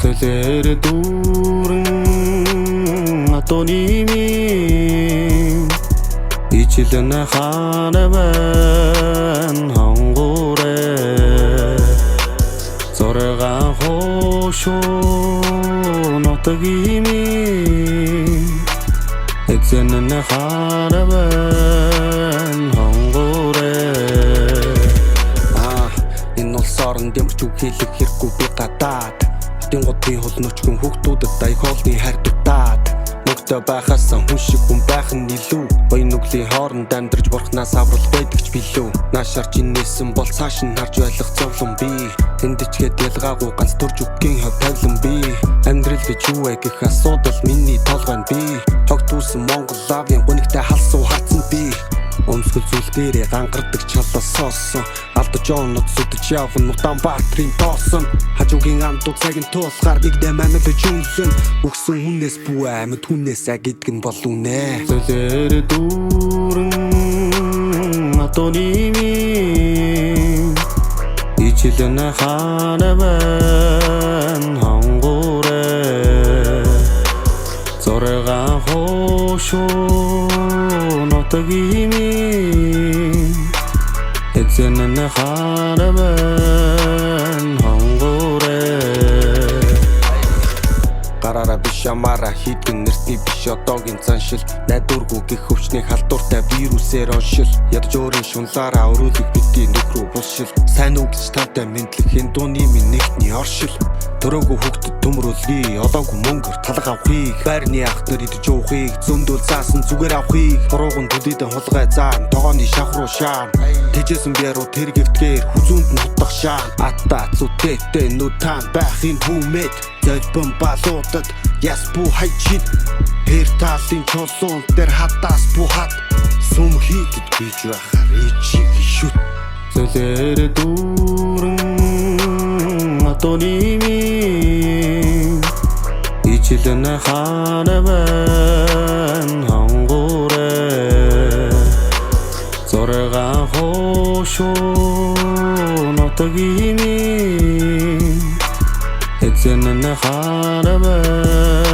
Zölere durun atonimin İçilene hanemen hangure Zorega hoşun otagimin Eksenene hanemen hangure Энэ улс орон дэмэрч үхэлэх хэрэггүй би гадаад Хотын годны хулночгон хүүхдүүдэд даяг хоолны хайрдуудаад Мөнгөтэй байхаасаа хүн шиг хүн байх нь илүү Баян нүглийн хооронд амьдарч бурхнаас аврал байдагч билүү Наашаар чинээсэн бол цааш нь харж ойлгох зовлон би Энд ичгээд ялгаагүй ганц төрж үгийн хав тавилан би Амьдрал гэж юу вэ гэх асуудал миний толгойн би Тогтуусан Монгол лавын гунигтай халсуу харцсан би Өмсгөл зүйл дээрээ гангардаг чалаасоосон Алдаж онод сүдэж явна Улаанбаатарын тоосон Хажуугийн амдуу цагийн туулахаар нэгдэ манилж үнсэн Үгсэн хүнээс бүү амьд хүнээс агидг нь бол үнэ Зөлээр дүүрэн атонимин Ичилэнэ ханавэн хангуре Зорега хошон отагимин Экзэнэнэ ханавэн хангуре Гараараа биш амаараа хийдгэн нэртний биш одоогийн заншил Найдваргүй гих хөвчний халдвартай вирусээр оншил Ядж өөрийн шунлаараа өрөөлөг битгий нүг рүү булшил Сайн уу гэж тантай мэдлэх энэ дууны минь нэгтний оршил Төрөөгүй хүүхдэд төмрүүлгий Олоогүй мөнгөөр талга авахыг Байрны ах нар идэж уухыг Зөндөл заасан зүгээр авахыг Бурууган төдийдэн хулгай заан Тогооны шавх руу шаан Тэжээсэн биаруу тэр гевтгээр Хүзүүнд нь хутдах шаан Аттаа цүтээтэй нүтаан байх энэ хүмэд Зөлбөн балуудад яс бүү хайчид Хэр талын чулуун дээр хатаас бухад Сүм хийдэд бийж байхаар ичиг шүт Зөлээр дүүрэн атонимин Ичилэнэ ханавэн хангуре Зорега хошун отагимин Экзэнэнэ ханавэн